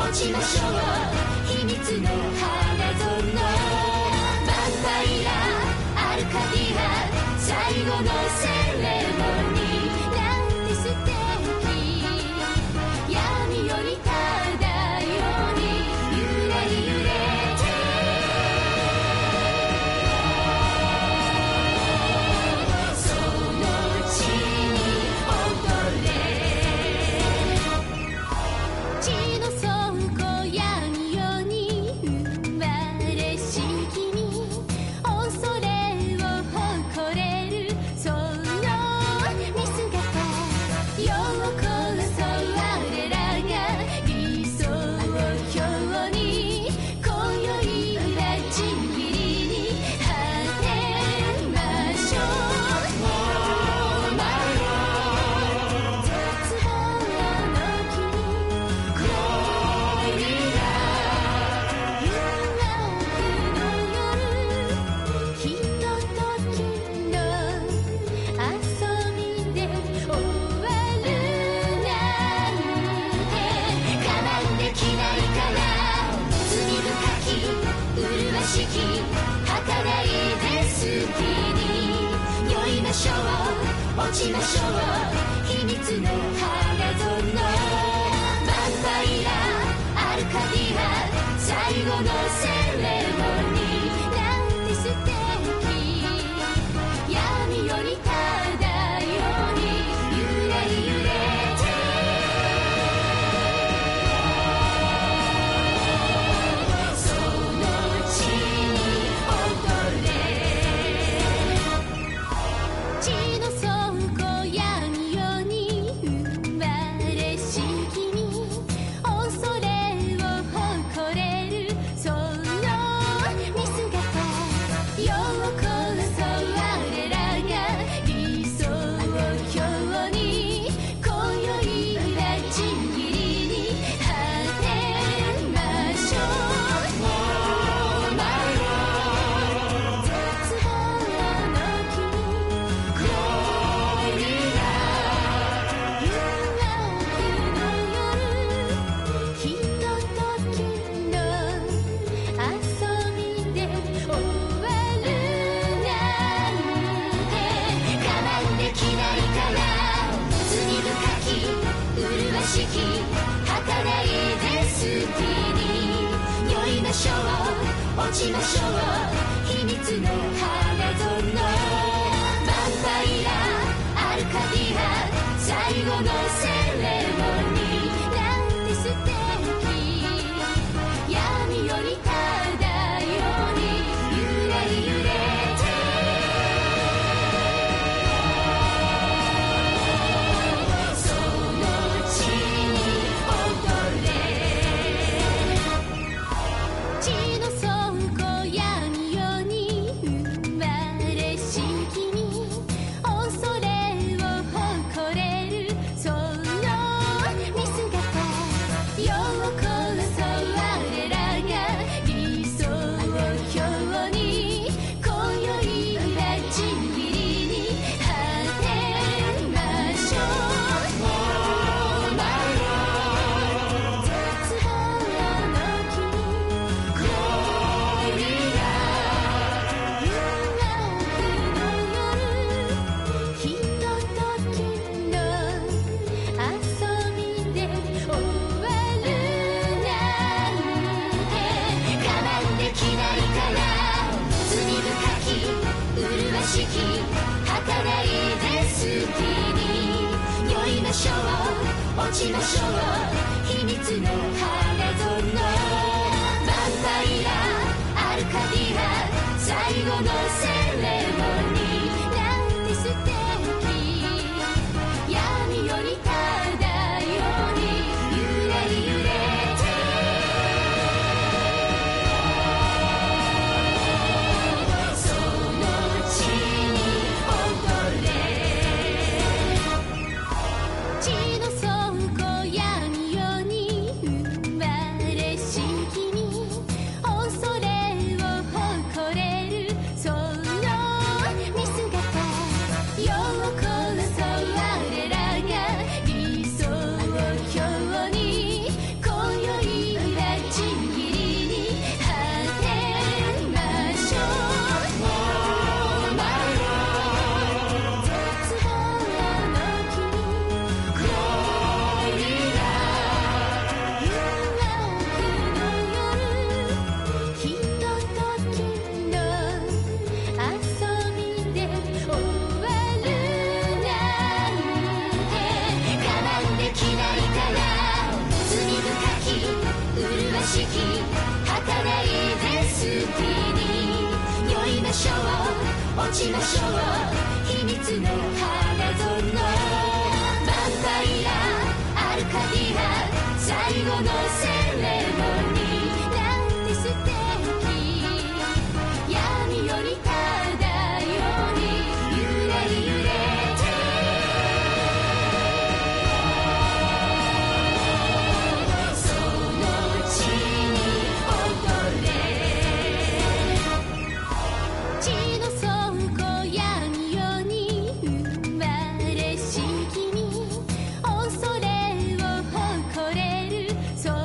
落ちましょう秘密の花園ヴァンパイアアルカディア最後のセレモニーなんて素敵闇より漂うに揺れ揺れてその地に踊れ地の底闇夜に生まれし君恐れを誇れるその見姿ようこそ我らが理想郷に今宵はちぎりに果てましょう絶望の君恋が誘惑の夜ひとときの遊びで終わるなんて我慢できないから罪深き麗しき儚いですきに酔いましょう落ちましょう秘密の花園ヴァンパイアアルカディア最後のセレモニーなんて素敵闇より漂うに揺れ揺れてその地に踊れ地の底闇夜に生まれし君恐れを誇れるその見姿ようこそ我らが理想郷に今宵はちぎりに果てましょう絶望の君恋が誘惑の夜ひとときの遊びで終わるなんて我慢できないから罪深き麗しき儚いですきに酔いましょう落ちましょう秘密の花園ヴァンパイアアルカディア最後のセレモニーなんて素敵闇より漂うに揺れ揺れてその地に踊れ地の底闇夜に生まれし君恐れを誇れるその見姿ようこそ我らが理想郷に今宵はちぎりに果てましょう絶望の君恋が誘惑の夜ひとときの遊びで終わるなんて我慢できないから罪深き麗しき儚いですきに酔いましょう落ちましょう秘密の花園ヴァンパイアアルカディア最後のセレモニーなんて素敵闇より漂うに揺れ揺れてその地に踊れ地の底闇夜に生まれし君恐れを誇れるその落ちましょう秘密の花園ヴァンパイアアルカディア最後のセレモニーなんて素敵闇より漂い揺れ揺れてその地に踊れ地の底闇夜に生まれし君恐れを誇れるその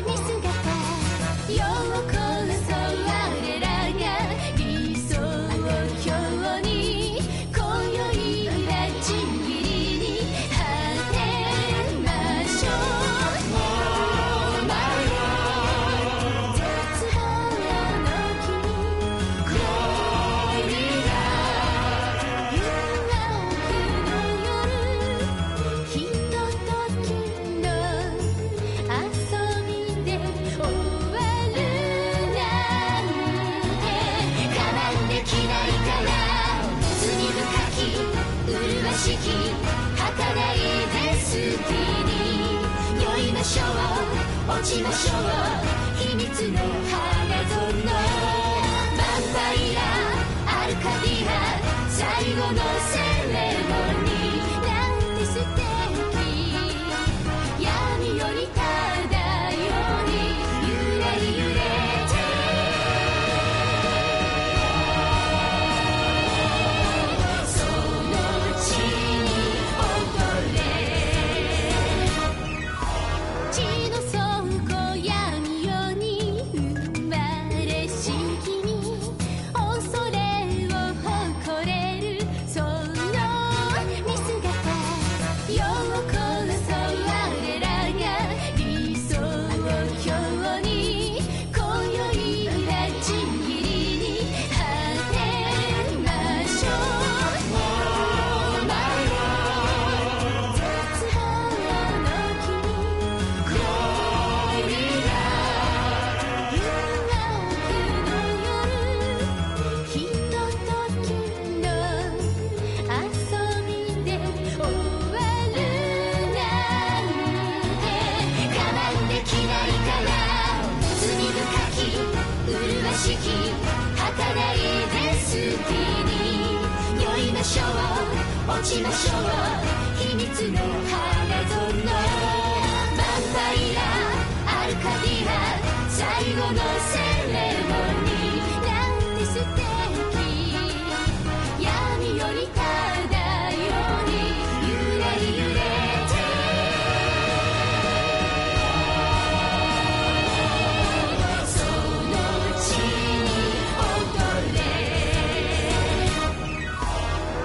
見姿ようこそ我らが理想郷に今宵はちぎりに果てましょう Oh my God 絶望の君ゴリラ誘惑の夜ひとときの遊びで終わるなんて我慢できないから罪深き麗しき儚いデスティニー酔いましょう落ちましょう秘密の花園ヴァンパイアアルカディア最後のセレモニーなんて素敵闇より漂い揺れ揺れてその地に踊れ地の底闇夜に生まれし君恐れを誇れるその見姿ようこそ我らが理想郷に今宵はちぎりに果てましょう Oh my God 絶望の君ゴリラ誘惑の夜ひとときの遊びで終わるなんて我慢できないから罪深き麗しき儚いデスティニー酔いましょう落ちましょう秘密の花園ヴァンパイアアルカディア最後のセレモニーなんて素敵闇より漂い揺れ揺れてその地に踊れ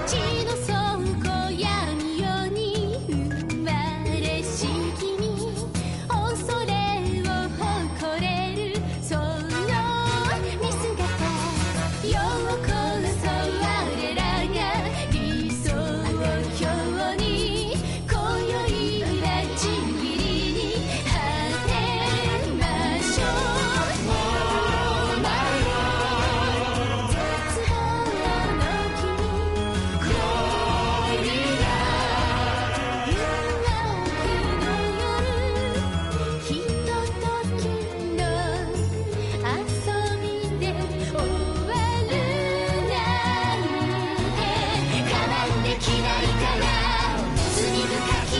地の底闇夜に生まれし君恐れを誇れるその見姿ようこそ我らが理想郷に今宵はちぎりに果てましょう Oh my God 絶望の君ゴリラ誘惑の夜ひとときの遊びで終わるなんて我慢できないから罪深き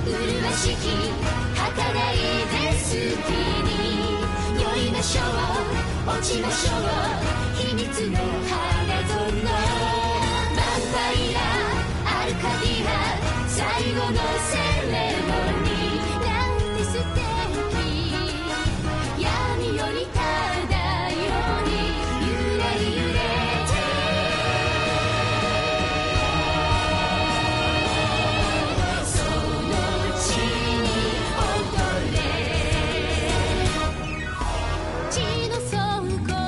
麗しき儚いデスティニー酔いましょう落ちましょう秘密の花園ヴァンパイアアルカディア最後のセレモニーなんて素敵闇より漂い揺れ揺れてその地に踊れ地の底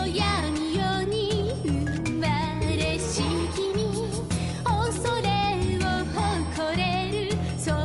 闇夜に生まれし君恐れを誇れるその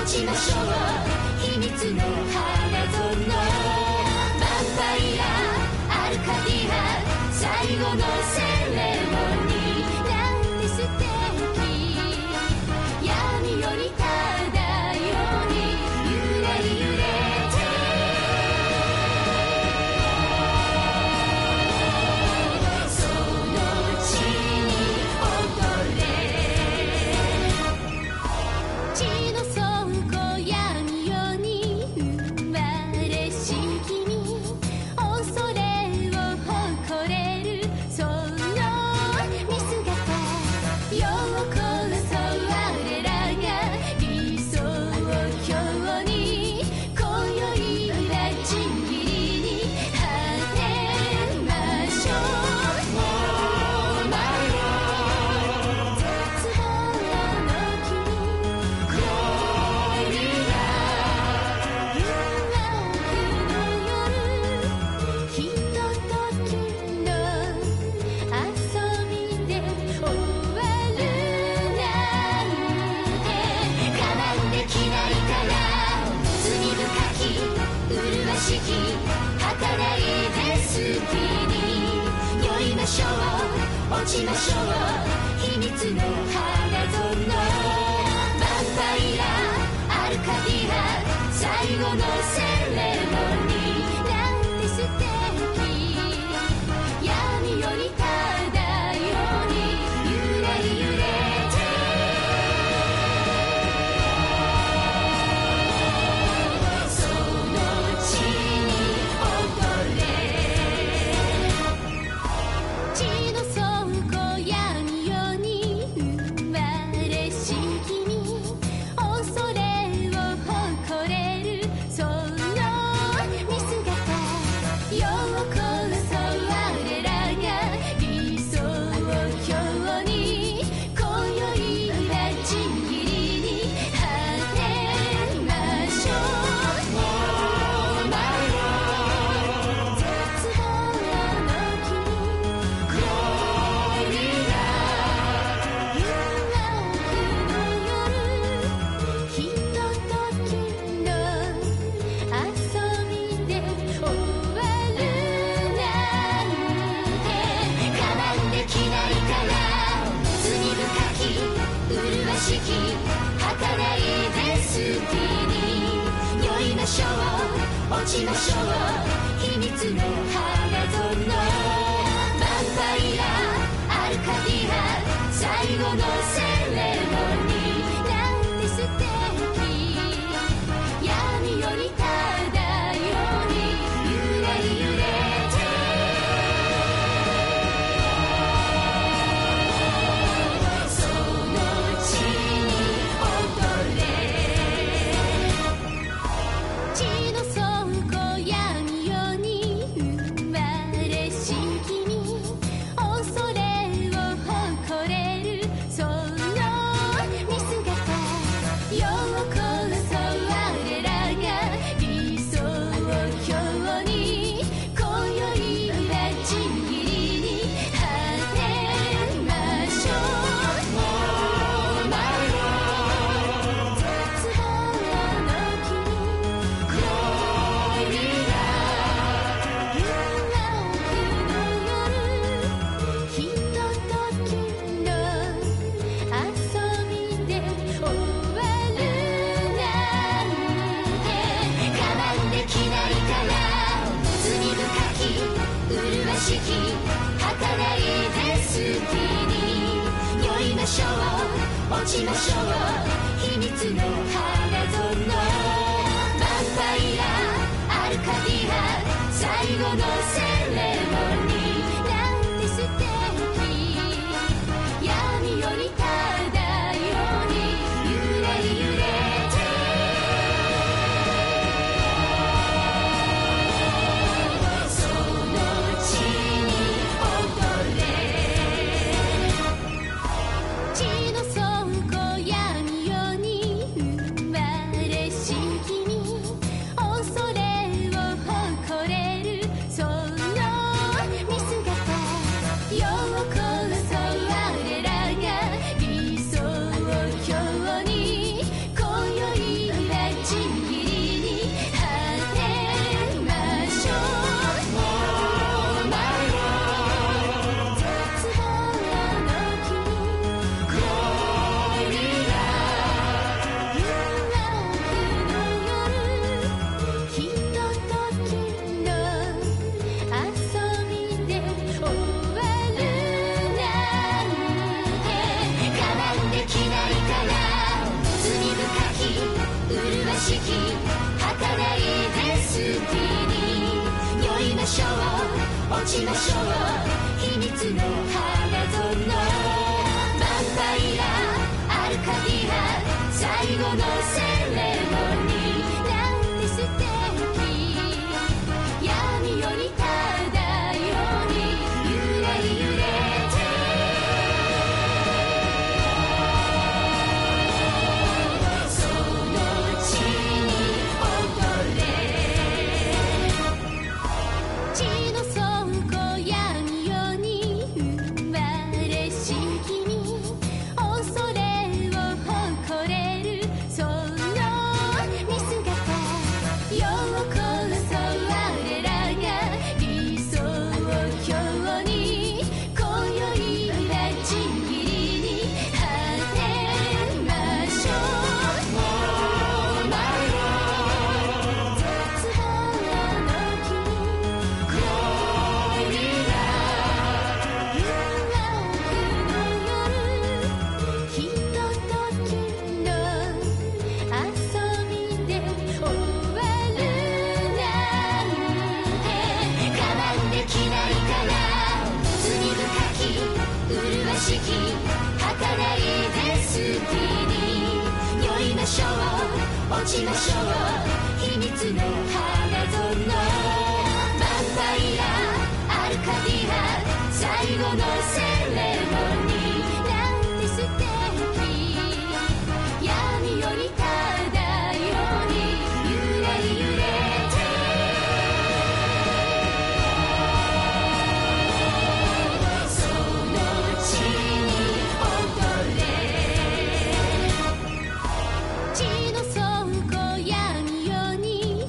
落ちましょう秘密の花園バンパイアアルカディア最後のセレモニーなんて素敵闇より漂うに揺れ揺れてその地に踊れ地の底闇夜に生まれし君恐れを誇れるその見姿ようこそ我らが理想郷に今宵はちぎりに果てましょう Oh my God 絶望の君恋が誘惑の夜ひとときの遊びで終わるなんてかなんできないから罪深き麗しき儚いですきに酔いましょう落ちましょう秘密の花園バンパイアアルカディア最後のセレモニーなんて素敵闇より漂うに揺れ揺れてその地に踊れ地の底闇夜に生まれし君恐れを誇れるその見姿ようこそ我らが理想郷に今宵はちぎりに果てましょう Oh my God 絶望の君恋が誘惑の夜ひとときの遊びで終わるなんてかなんできないから罪深き麗しき儚いですきに酔いましょう落ちましょう秘密の花園バンパイアアルカディア最後のセレモニーなんて素敵闇より漂うに揺れ揺れてその地に踊れ地の底闇夜に生まれし君恐れを誇れるその見姿ようこそ我らが理想郷に今宵はちぎりに果てましょう Oh my God 絶望の君恋が誘惑の夜ひとときの遊びで終わるなんてかなんできないから罪深き麗しき儚いですきに酔いましょう落ちましょう秘密の花園バンパイアアルカディア最後のセレモニーなんて素敵闇より漂うに揺れ揺れてその地に踊れ地の底闇夜に生まれし君恐れを誇れるその落ちましょう秘密の花園ヴァンパイアアルカディア最後のセレモニーなんて素敵闇夜に漂うに揺れ揺れてその地に踊れ地の底闇夜に生まれし君恐れを誇れるその見姿ようこそ我らが理想郷に今宵はちぎりに果てましょう Oh my God 絶望の君恋が誘惑の夜ひとときの遊びで終わるなんて我慢できないから罪深き麗しき儚いデスティニー酔いましょう落ちましょう秘密の花園ヴァンパイアアルカディア最後のセレモニーなんて素敵闇夜に漂うに揺れ揺れてその地に踊れ地の底闇夜に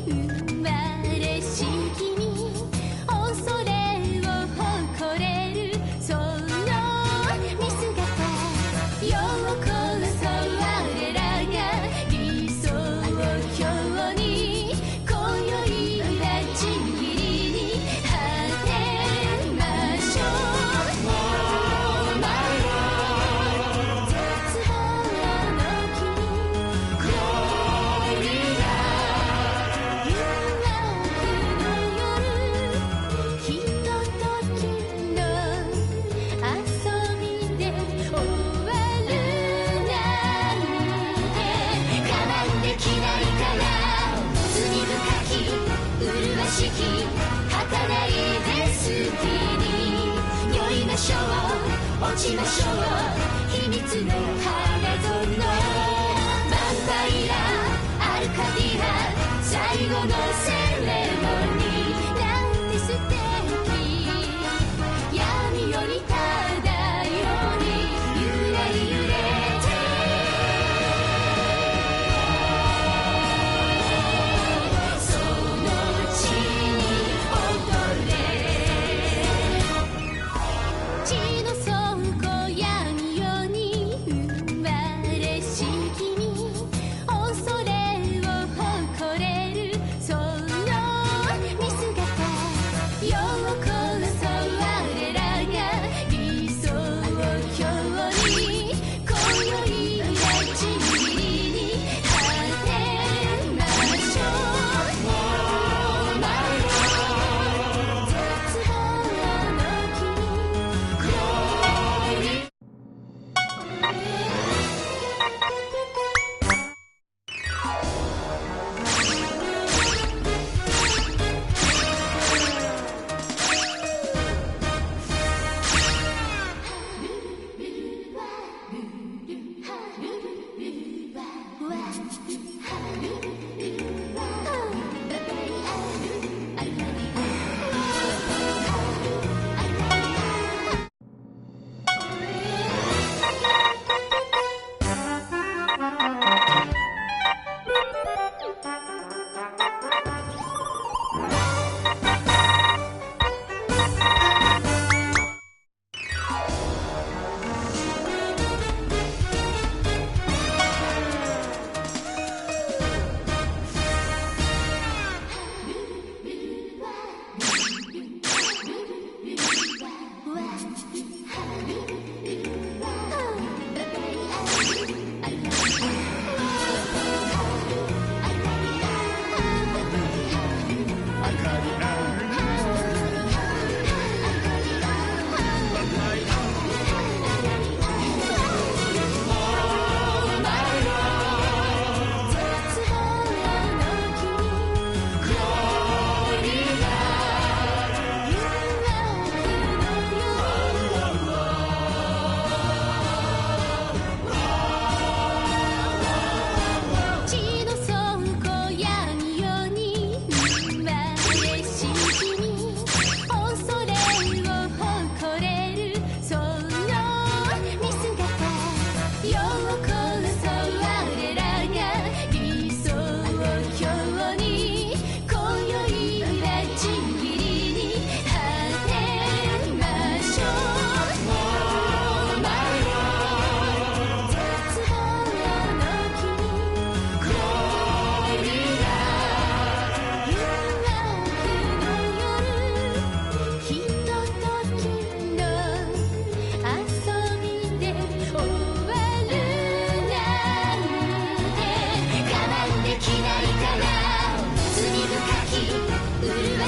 生まれし君恐れを誇れるその見姿ようこそ我らが理想郷に今宵はちぎりに果てましょう Oh my God 絶望の君恋が誘惑の夜ひとときの遊びで終わるなんて我慢できないから罪深き麗しき儚いデスティニー酔いましょう落ちましょう秘密の花園ヴァンパイアアルカディア最後のセレモニーなんて素敵闇夜に漂うに揺れ揺れてその地に踊れ地の底闇夜に生まれ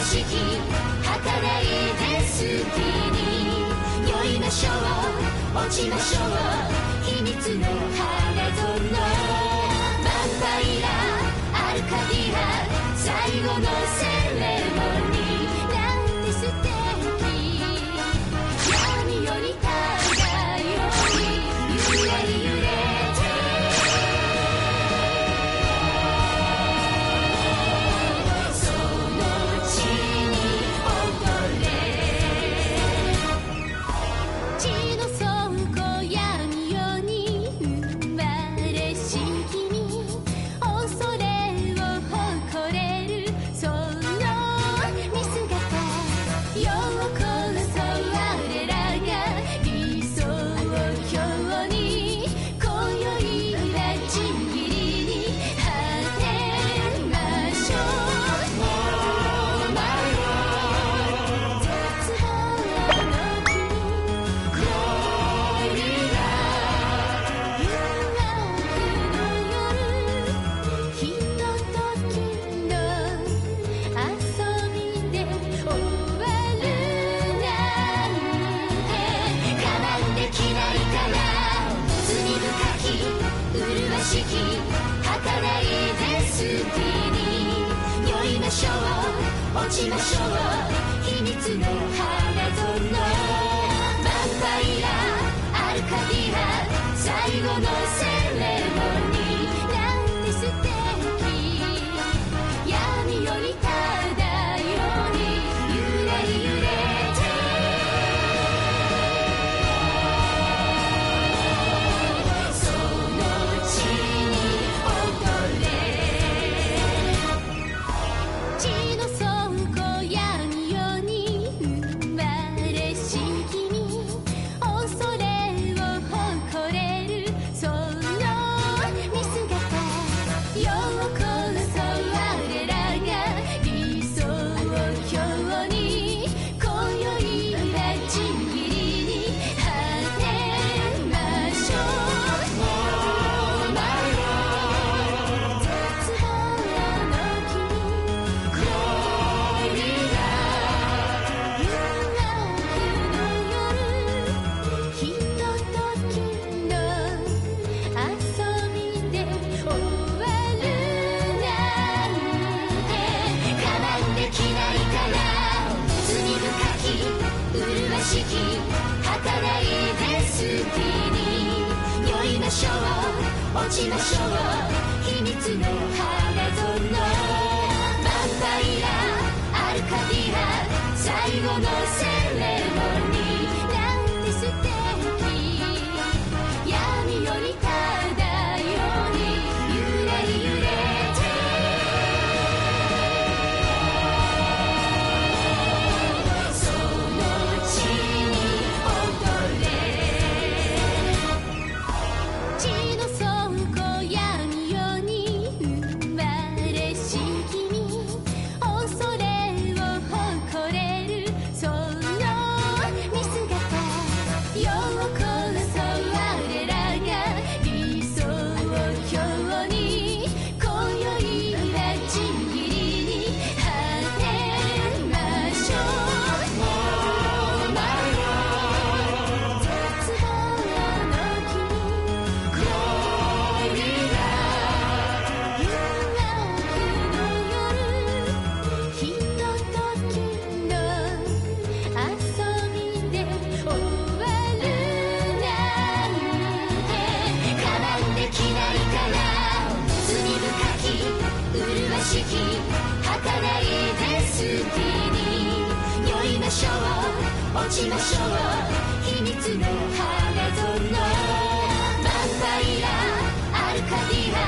しき儚いデスティニー酔いましょう落ちましょう秘密の花園バンパイラアルカディア最後のセレモニーなんて素敵闇より漂い揺れ揺れてその地に踊れ地の底闇夜に生まれし君恐れを誇れるその見姿ようこそ我らが理想郷に今宵はちぎりに果てましょう Oh my God 絶望の君恋が誘惑の夜ひとときの遊びで終わるなんてかなんできないから罪深き麗しき儚いデスティニー酔いましょう落ちましょう秘密の花園バンパイラアルカディア最後のセレモニーなんて素敵闇より漂い揺れ揺れてその地に踊れ地の底闇夜に生まれし君恐れを誇れるその見姿ようこそ我らが理想郷に今宵はちぎりに果てましょう Oh my God 絶望の君恋が誘惑の夜ひとときの遊びで終わるなんてかなんできないから罪深き麗しき儚いデスティニー酔いましょう落ちましょう秘密の花園バンパイラアルカディア最後のセレモニーなんて素敵闇より漂い揺れ揺れてその地に踊れ地の底闇夜に生まれし君恐れを誇れるその見姿ようこそ我らが理想郷に今宵はちぎりに果てましょう Oh my God 絶望の君恋が誘惑の夜ひとときの遊びで終わるなんてかなんできないから罪深き麗しき儚いデスティニー酔いましょう落ちましょう秘密の花園バンパイラアルカディア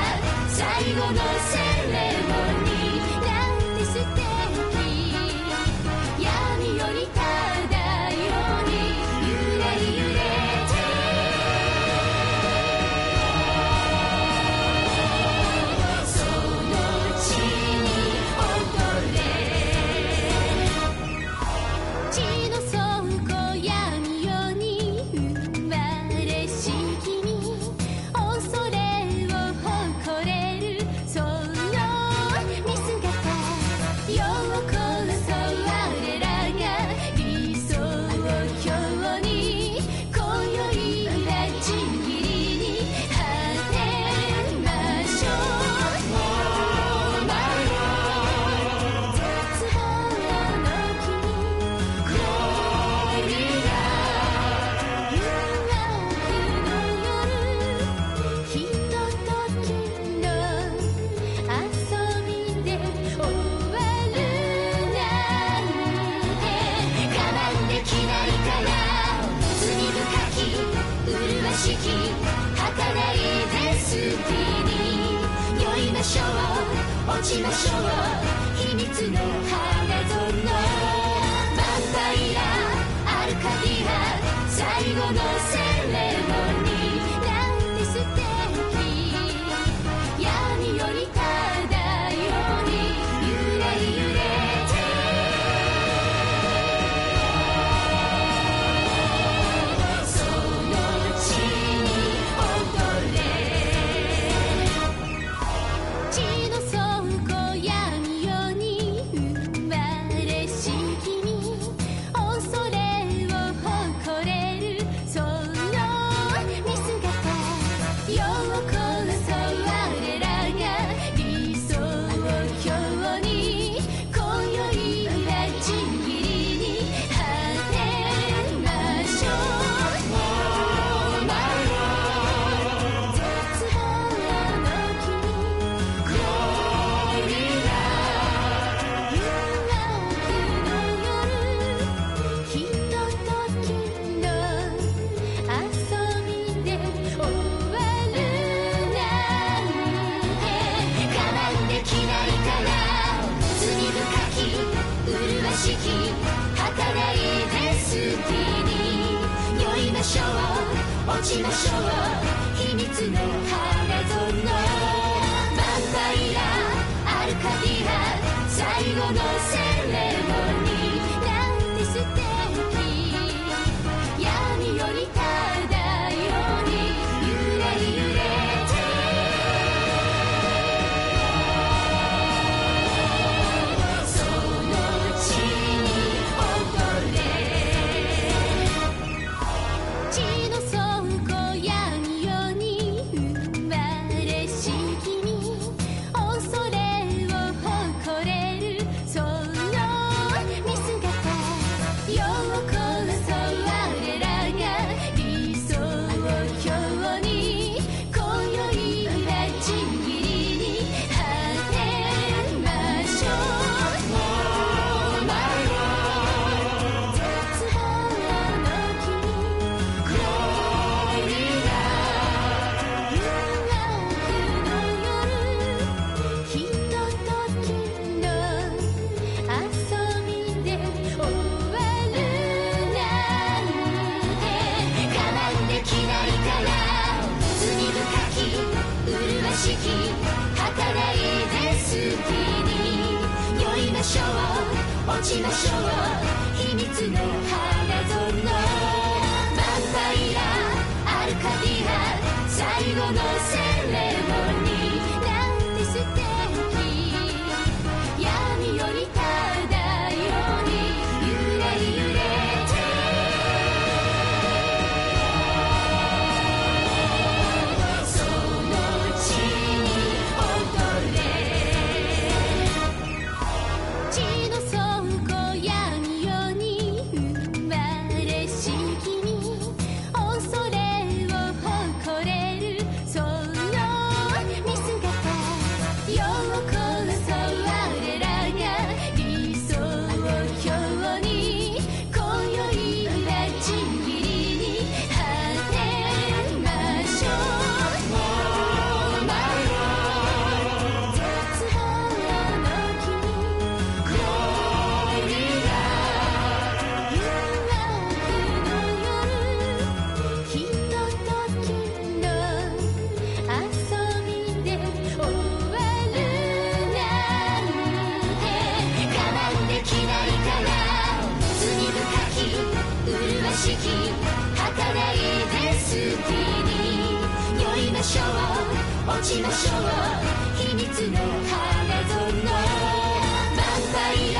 最後のセレモニーなんて素敵闇より漂い揺れ揺れてその地に踊れ地の底闇夜に生まれし君恐れを誇れるそのちましょう秘密の花園ヴァンパイアアルカディア最後のセレモニーなんて素敵闇より漂い揺れ揺れてその地に踊れ地の底闇夜に生まれし君恐れを誇れるその見姿ようこそ我らが理想郷に今宵はちぎりに果てましょう Oh my Lord 絶望の君ゴリラ誘惑の夜ひとときの遊びで終わるなんて我慢できないから罪深き麗しき儚いデスティニー酔いましょう落ちましょう秘密の花園ヴァンパイアアルカディア最後のセレモニーなんて素敵闇より漂い揺れ揺れてその地に踊れ地の底闇夜に生まれし君恐れを誇れるその見姿ようこそ我らが理想郷に今宵はちぎりに果てましょう Oh my Lord 絶望の君ゴリラ誘惑の夜ひとときの遊びで終わるなんて我慢できないから罪深き麗しき儚いデスティニー酔いましょう落ちましょう秘密の花園ヴァンパイアアルカディア最後のセレモニーなんて素敵闇より漂い揺れ揺れてその地に踊れ地の底闇夜に生まれし君恐れを誇れるその見姿ようこそ我らが理想郷に今宵はちぎりに果てましょう Oh my Lord 絶望の君ゴリラ誘惑の夜ひとときの遊びで終わるなんて我慢できないから罪深き麗しき儚いデスティニー酔いましょう落ちましょう秘密の花園ヴァンパイア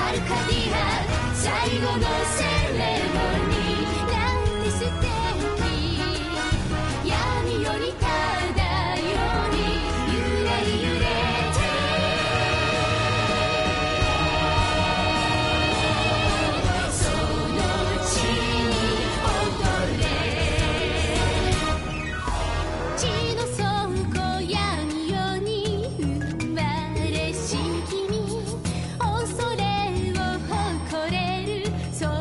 アルカディア最後のセレモニーなんて素敵闇より漂い揺れ揺れてその地に踊れ地の底闇夜に生まれし君恐れを誇れるその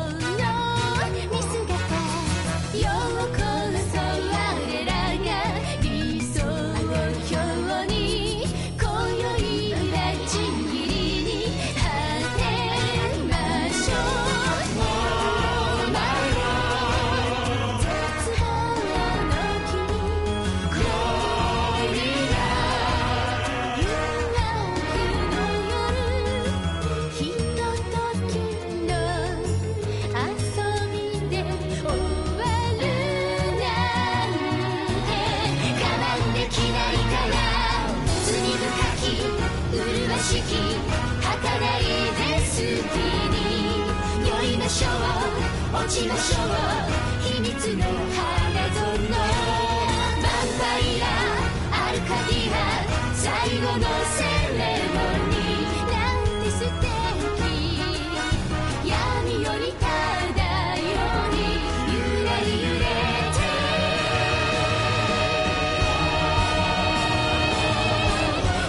ましょう落ちましょう秘密の花園ヴァンパイアアルカディア最後のセレモニーなんて素敵闇より漂い揺れ揺れて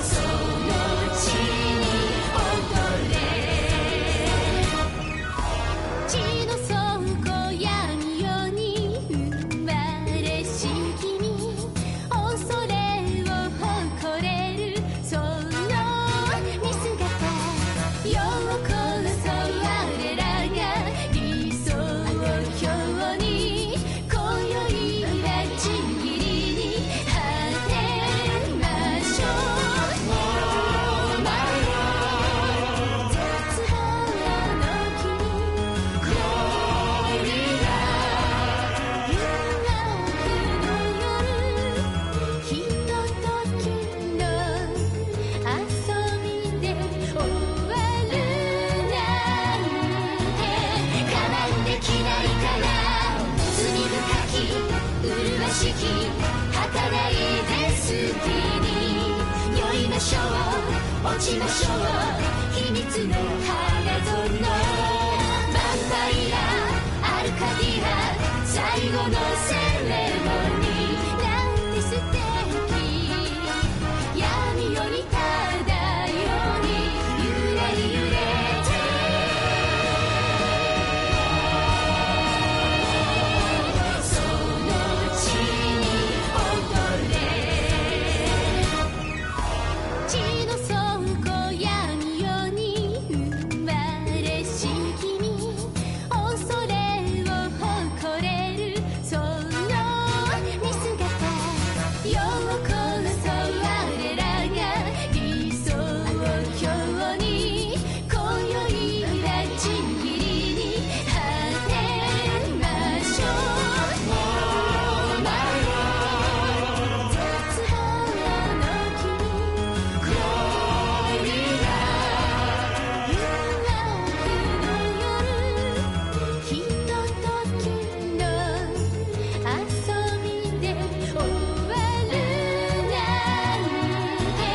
その地に踊れ血の倉庫闇夜に生まれし君恐れを誇れるその見姿ようこそ我らが理想郷に今宵はちぎりに果てましょう絶望の君ゴリラ誘惑の夜ひとときの遊びで終わるなんてかなんできないから罪深き麗しき儚いデスティニー酔いましょう落ちましょう秘密の花園ヴァンパイアアルカディア最後のセレモニーなんて素敵闇より漂い揺れ揺れてその地に踊れ血の倉庫闇夜に生まれし君恐れを誇れるその見姿ようこそ我らが理想郷に今宵はちぎりに果てましょう絶望の君ゴリラ誘惑の夜ひとときの遊びで終わるなんて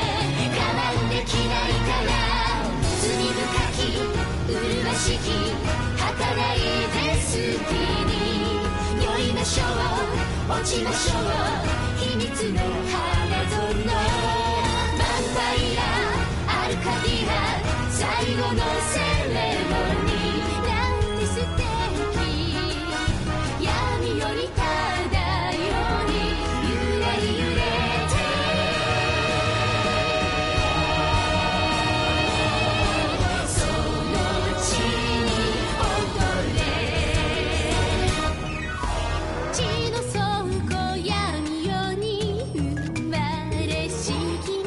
かなんできないから罪深き麗しき儚いデスティニー酔いましょう落ちましょう秘密の花園ヴァンパイアアルカディア最後のセレモニーなんて素敵闇より漂い揺れ揺れてその地に踊れ血の倉庫闇夜に生まれし君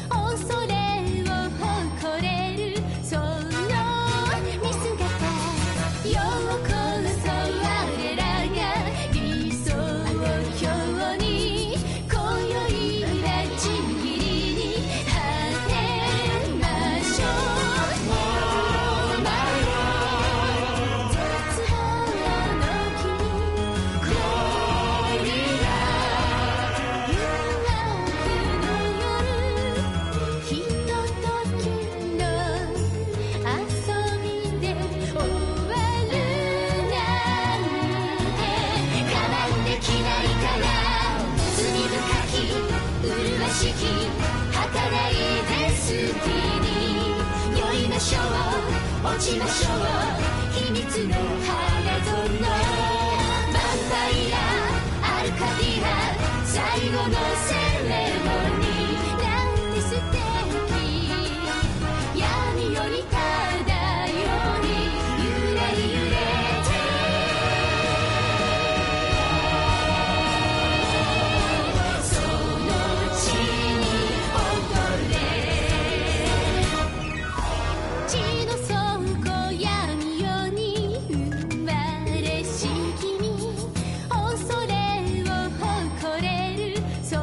恐れを誇れるその見姿ようこそ我らが理想郷に今宵はちぎりに果てましょう絶望の君ゴリラ誘惑の夜ひとときの遊びで終わるなんてかなんできないから罪深き麗しき儚いデスティニー酔いましょう落ちましょう秘密の花園ヴァンパイアアルカディア最後のセレモニーなんて素敵闇より漂い揺れ揺れてその地に踊れ血の倉庫闇夜に生まれし君恐れを誇れるその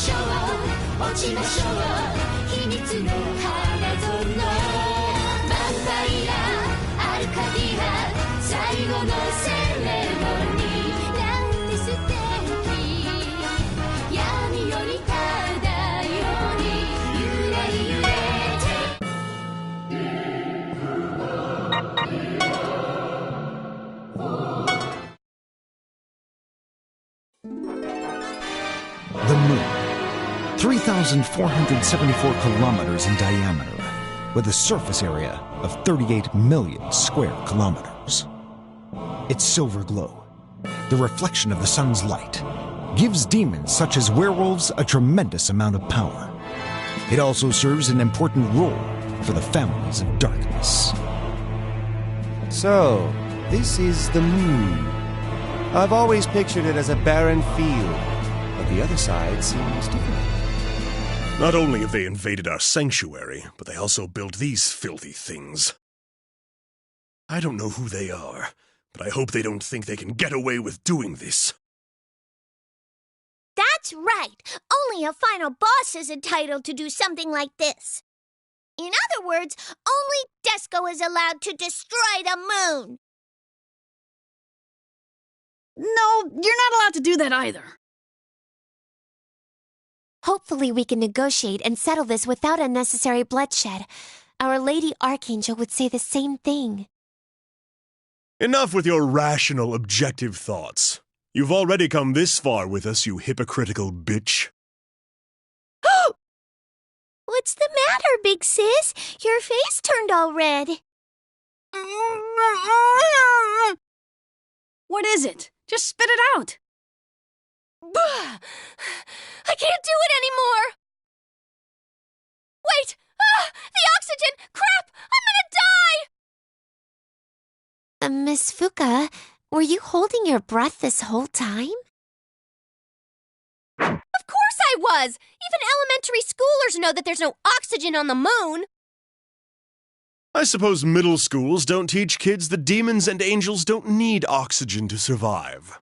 しょう落ちましょう秘密の花園ヴァンパイアアルカディア最後のセレモニーなんて素敵闇より漂うに揺れ揺れて The Moon, 3,474 kilometers in diameter, with a surface area of 38 million square kilometers. Its silver glow, the reflection of the sun's light, gives demons such as werewolves a tremendous amount of power. It also serves an important role for the families of darkness. So, this is the moon. I've always pictured it as a barren field, but the other side seems different. Not only have they invaded our sanctuary, but they also built these filthy things. I don't know who they are, but I hope they don't think they can get away with doing this. That's right! Only a final boss is entitled to do something like this. In other words, only Disco is allowed to destroy the moon. No, you're not allowed to do that either. Hopefully we can negotiate and settle this without unnecessary bloodshed. Our Lady Archangel would say the same thing. Enough with your rational, objective thoughts. You've already come this far with us, you hypocritical bitch. What's the matter, big sis? Your face turned all red. What is it? Just spit it out. I can't do it anymore! Wait! The oxygen! Crap! I'm gonna die! Miss Fuka, were you holding your breath this whole time? Of course I was! Even elementary schoolers know that there's no oxygen on the moon! I suppose middle schools don't teach kids that demons and angels don't need oxygen to survive.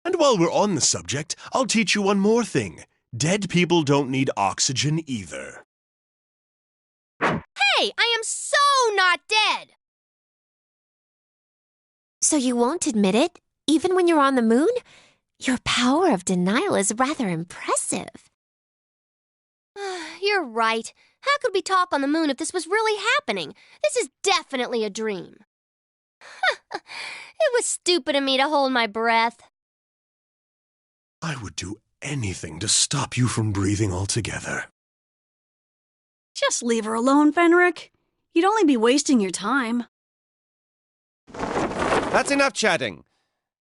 And while we're on the subject, I'll teach you one more thing. Dead people don't need oxygen either. Hey, I am so not dead! So you won't admit it, even when you're on the moon? Your power of denial is rather impressive. You're right. How could we talk on the moon if this was really happening? This is definitely a dream. It was stupid of me to hold my breath. I would do anything to stop you from breathing altogether. Just leave her alone, Fenric. You'd only be wasting your time. That's enough chatting.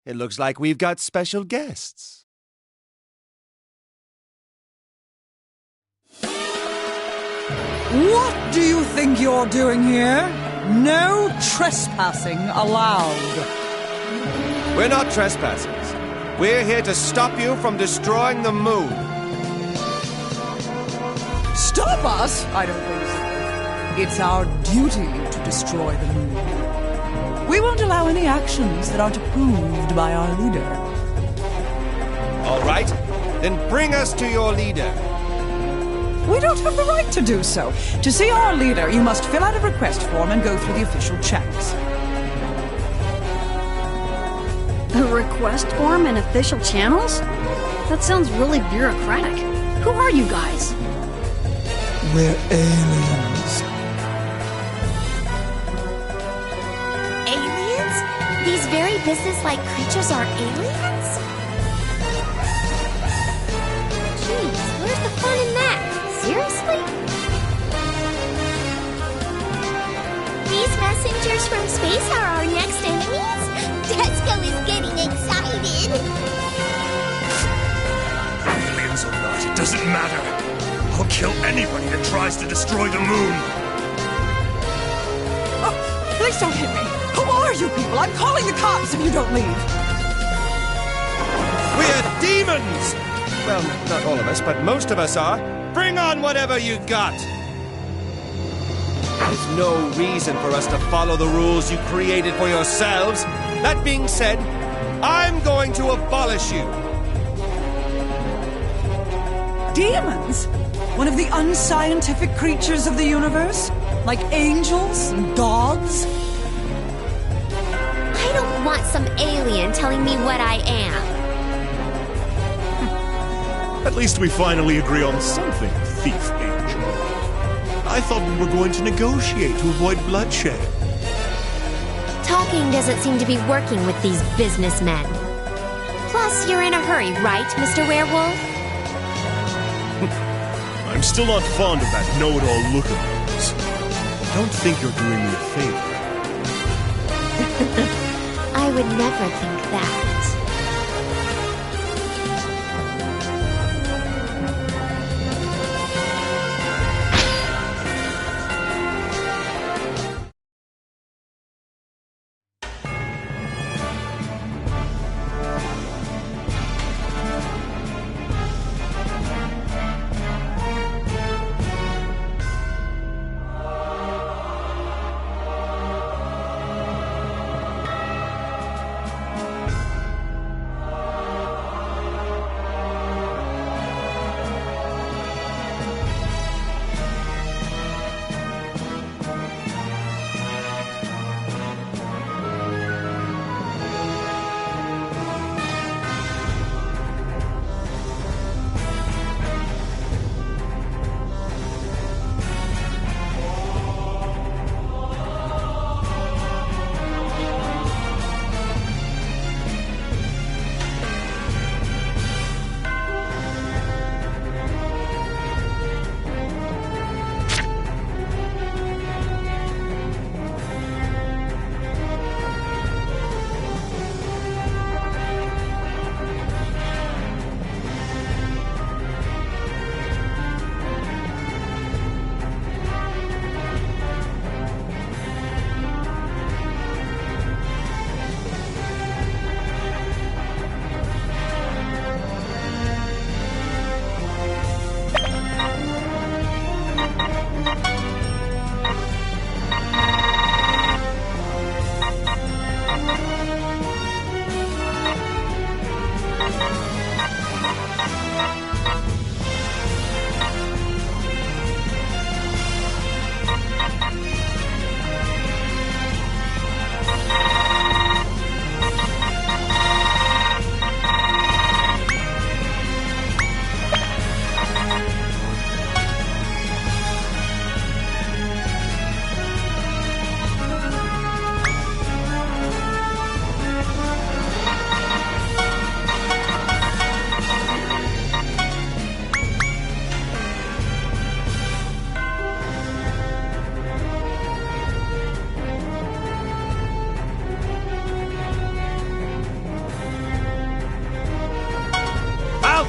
It looks like we've got special guests. What do you think you're doing here? No trespassing allowed. We're not trespassers. We're here to stop you from destroying the moon. Stop us? I don't think so. It's our duty to destroy the moon. We won't allow any actions that aren't approved by our leader. All right, then bring us to your leader. We don't have the right to do so. To see our leader, you must fill out a request form and go through the official checks. A request form and official channels? That sounds really bureaucratic. Who are you guys? We're aliens. Aliens? These very businesslike creatures are aliens? Jeez, where's the fun in that? Seriously? These messengers from space are our next enemies? Disco is getting excited. Aliens or not, it doesn't matter. I'll kill anybody that tries to destroy the moon. Oh, please don't hit me. Who are you people? I'm calling the cops if you don't leave. We're demons! Well, not all of us, but most of us are. Bring on whatever you got! There's no reason for us to follow the rules you created for yourselves. That being said, I'm going to abolish you. Demons? One of the unscientific creatures of the universe? Like angels and gods? I don't want some alien telling me what I am. At least we finally agree on something, Thief Angel. I thought we were going to negotiate to avoid bloodshed. Talking doesn't seem to be working with these businessmen. Plus, you're in a hurry, right, Mr. Werewolf? I'm still not fond of that know-it-all look of yours. Don't think you're doing me a favor. I would never think that.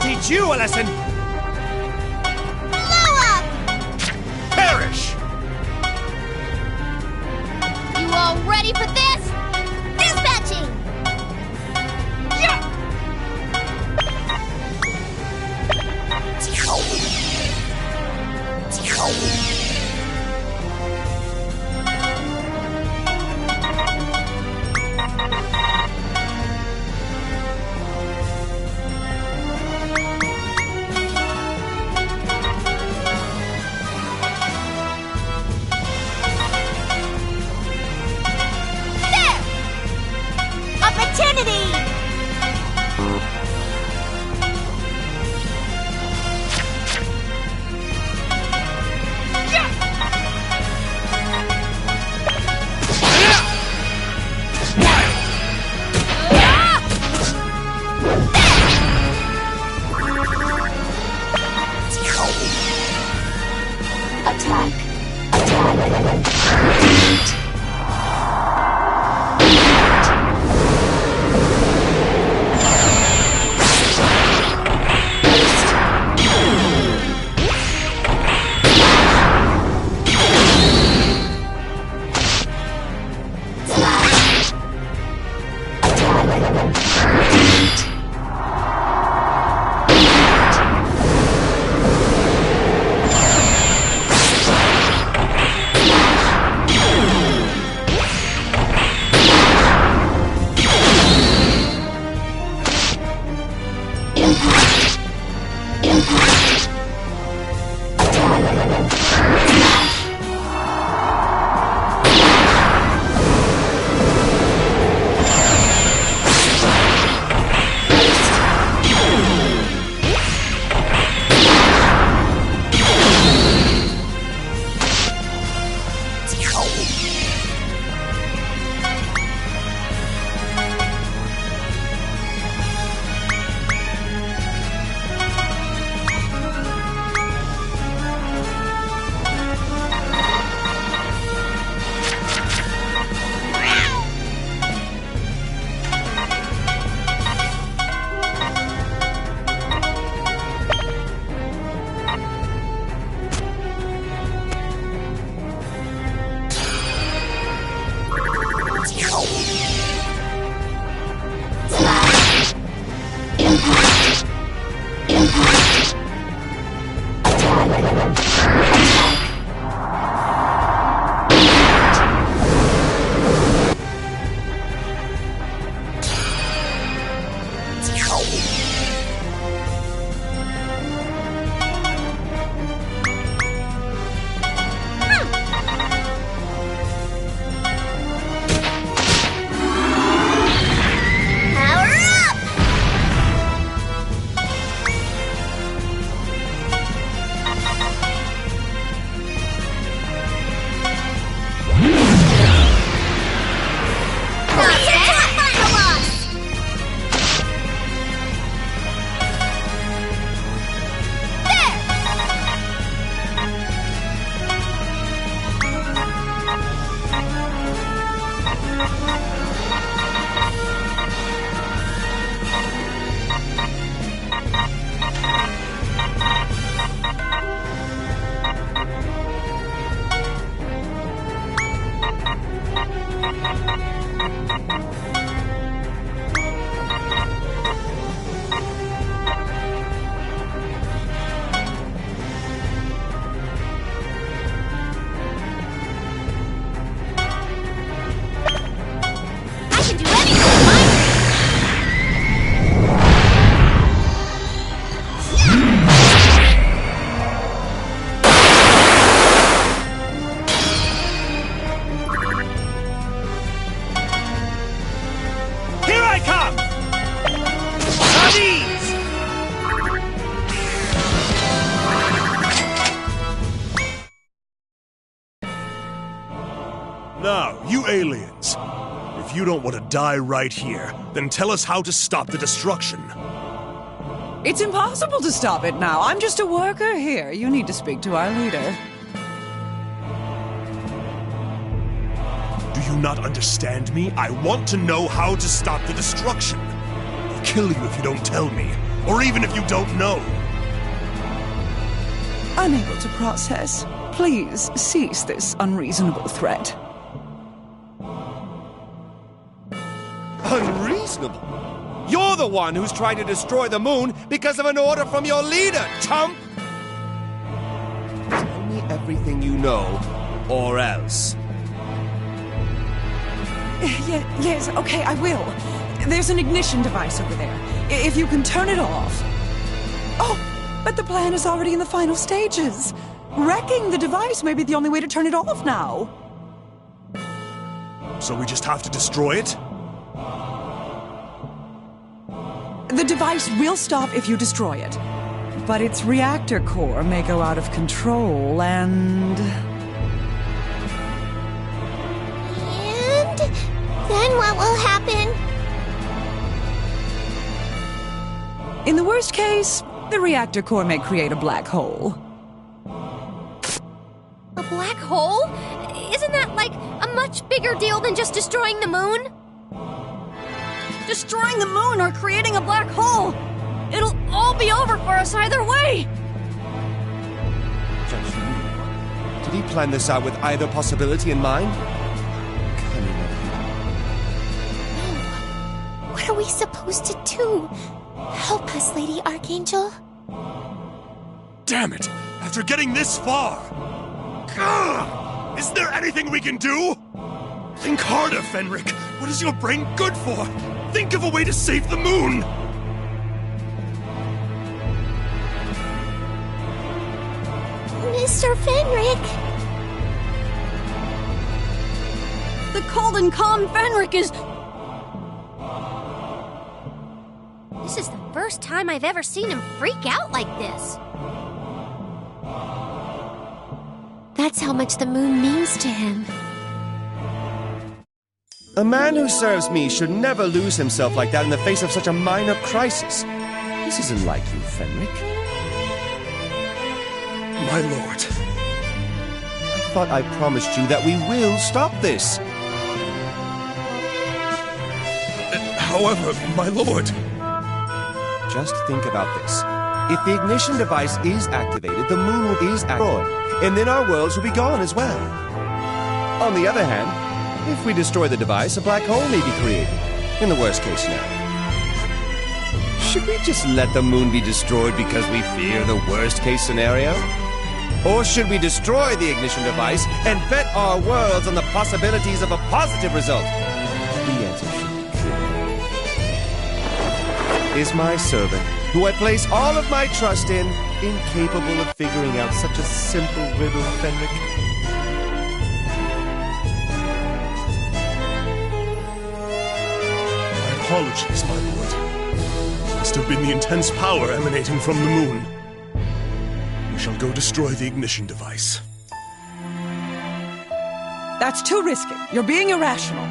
Teach you a lesson! Blow up! Perish! You all ready for this? Dispatching! Power up! Now get to the final boss! There! I can do anything with my Here I come! Sardines! Now, you aliens. If you don't want to die right here, then tell us how to stop the destruction. It's impossible to stop it now. I'm just a worker here. You need to speak to our leader. Do you not understand me? I want to know how to stop the destruction. I'll kill you if you don't tell me, or even if you don't know. Unable to process. Please cease this unreasonable threat. Unreasonable? You're the one who's trying to destroy the moon because of an order from your leader, chump! Tell me everything you know, or else. Yes, okay, I will. There's an ignition device over there. If you can turn it off. Oh, but the plan is already in the final stages. Wrecking the device may be the only way to turn it off now. So we just have to destroy it? The device will stop if you destroy it. But its reactor core may go out of control and... And then what will happen? In the worst case, the reactor core may create a black hole. A black hole? Isn't that like a much bigger deal than just destroying the moon? Destroying the moon or creating a black hole! It'll all be over for us either way! Judge Liu, did he plan this out with either possibility in mind? Cunning of him. What are we supposed to do? Help us, Lady Archangel. Damn it! After getting this far! Gah! Is there anything we can do? Think harder, Fenric. What is your brain good for? Think of a way to save the moon! Mr. Fenric! The cold and calm Fenric is... This is the first time I've ever seen him freak out like this. That's how much the moon means to him. A man who serves me should never lose himself like that in the face of such a minor crisis. This isn't like you, Fenric. My lord. I thought I promised you that we will stop this. However, my lord... Just think about this. If the ignition device is activated, the moon is destroyed, and then our worlds will be gone as well. On the other hand, If we destroy the device, a black hole may be created, in the worst case scenario. Should we just let the moon be destroyed because we fear the worst case scenario? Or should we destroy the ignition device and bet our worlds on the possibilities of a positive result? The answer should be clear. Is my servant, who I place all of my trust in, incapable of figuring out such a simple riddle, Fenric? My apologies, my lord. It must have been the intense power emanating from the moon. We shall go destroy the ignition device. That's too risky. You're being irrational.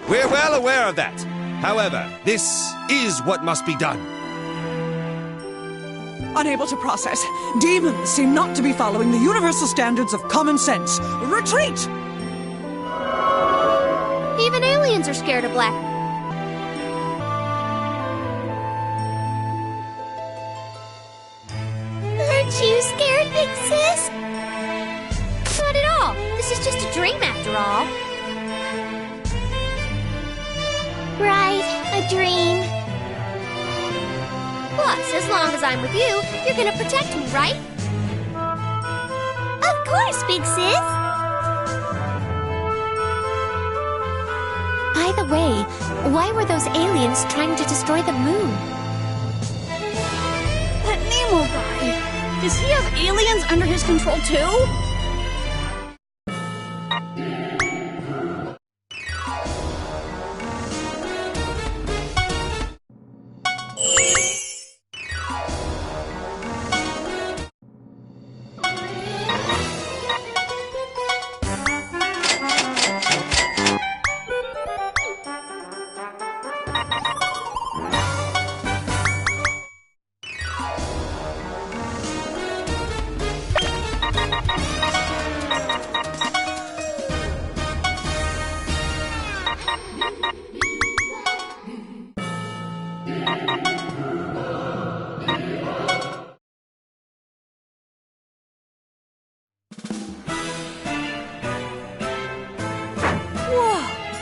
We're well aware of that. However, this is what must be done. Unable to process. Demons seem not to be following the universal standards of common sense. Retreat! Even aliens are scared of black. Aren't you scared, Big Sis? Not at all. This is just a dream after all. Right, a dream. Plus, as long as I'm with you, you're gonna protect me, right? Of course, Big Sis. By the way, why were those aliens trying to destroy the moon? That Nemo guy. Does he have aliens under his control too?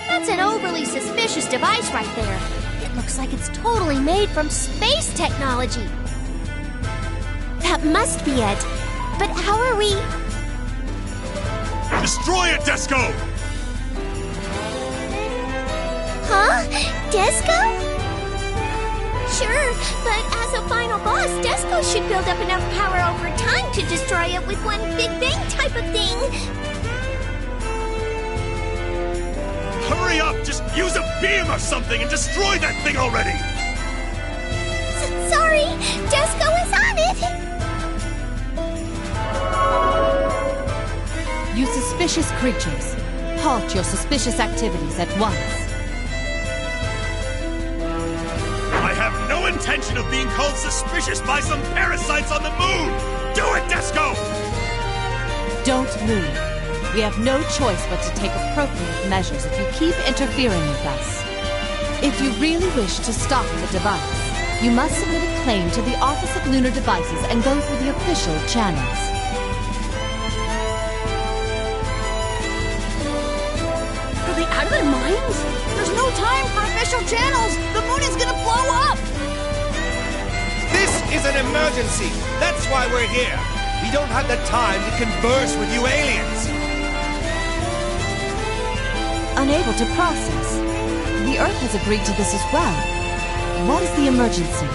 That's an overly suspicious device right there. It looks like it's totally made from space technology. That must be it. But how are we... Destroy it, Disco! Huh? Disco? Sure, but as a final boss, Disco should build up enough power over time to destroy it with one big bang type of thing. Hurry up! Just use a beam or something and destroy that thing already! Sorry, Disco is on it! You suspicious creatures, halt your suspicious activities at once. I have no intention of being called suspicious by some parasites on the moon! Do it, Disco! Don't move. We have no choice but to take appropriate measures if you keep interfering with us. If you really wish to stop the device, you must submit a claim to the Office of Lunar Devices and go through the official channels. Are they out of their minds? There's no time for official channels! The moon is gonna blow up! This is an emergency! That's why we're here! We don't have the time to converse with you aliens! Unable to process. The Earth has agreed to this as well. What is the emergency?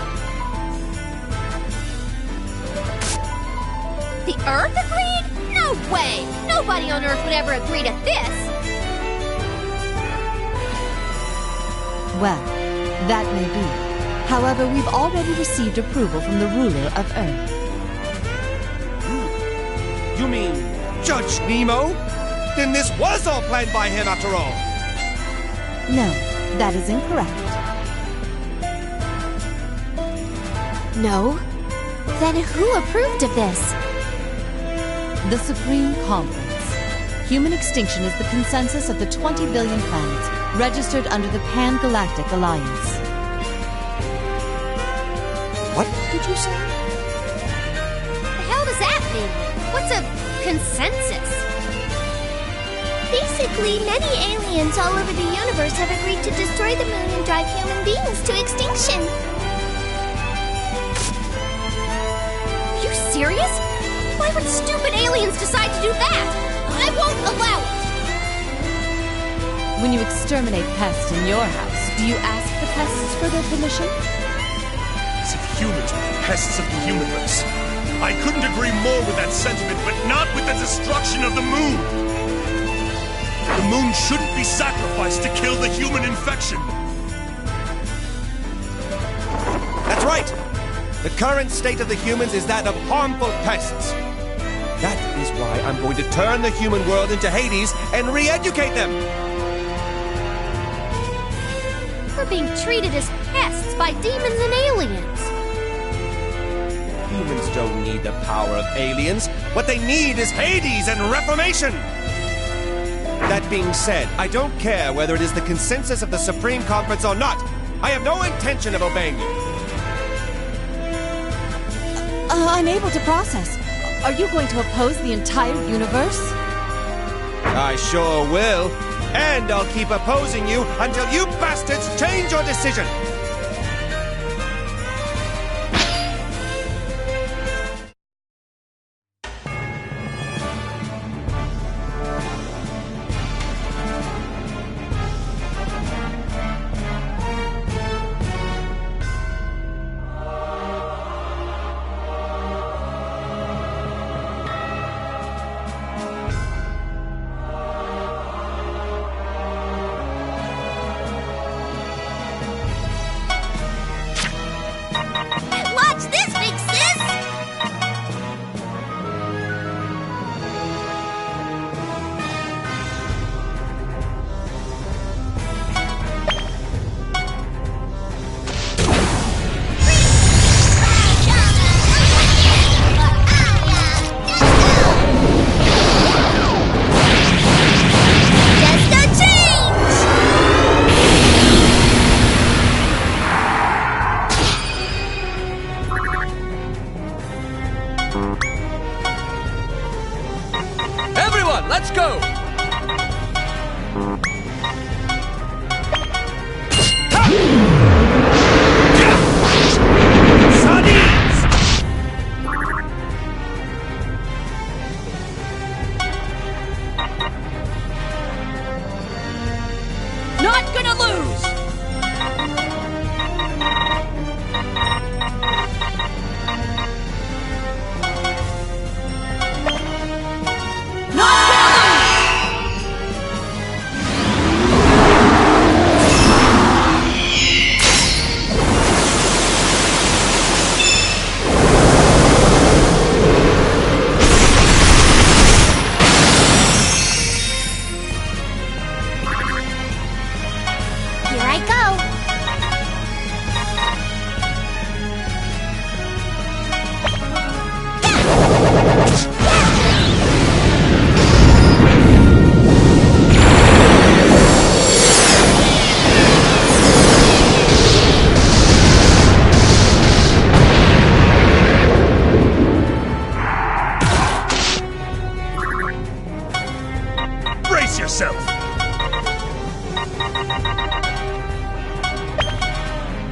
The Earth agreed? No way! Nobody on Earth would ever agree to this! Well, that may be. However, we've already received approval from the ruler of Earth. You mean Judge Nemo? Then this was all planned by him after all! No, that is incorrect. No? Then who approved of this? The Supreme Conference. Human extinction is the consensus of the 20 billion planets registered under the Pan-Galactic Alliance. What did you say? The hell does that mean? What's a consensus? Basically, many aliens all over the universe have agreed to destroy the moon and drive human beings to extinction. Are you serious? Why would stupid aliens decide to do that? I won't allow it! When you exterminate pests in your house, do you ask the pests for their permission? As if humans were the pests of the universe. I couldn't agree more with that sentiment, but not with the destruction of the moon. The moon shouldn't be sacrificed to kill the human infection. That's right! The current state of the humans is that of harmful pests. That is why I'm going to turn the human world into Hades and re-educate them! We're being treated as pests by demons and aliens. Humans don't need the power of aliens. What they need is Hades and reformation! That being said, I don't care whether it is the consensus of the Supreme Conference or not. I have no intention of obeying you. Unable to process. Are you going to oppose the entire universe? I sure will. And I'll keep opposing you until you bastards change your decision! Watch this, big sis! Just a change! Everyone, let's go! Not gonna lose! Here I go. Brace yourself!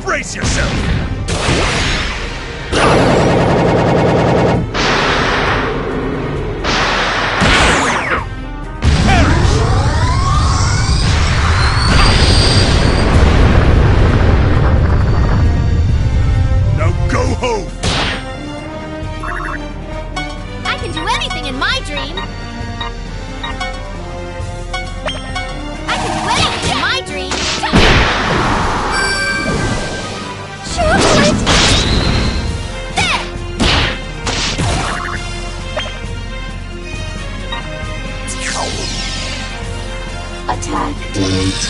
Brace yourself! Now go home! I can do anything in my dream! I can do anything in my dream! Chocolate! Attack delete.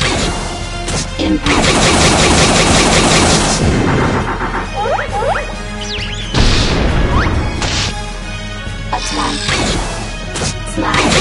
Impact. Attack. Slide.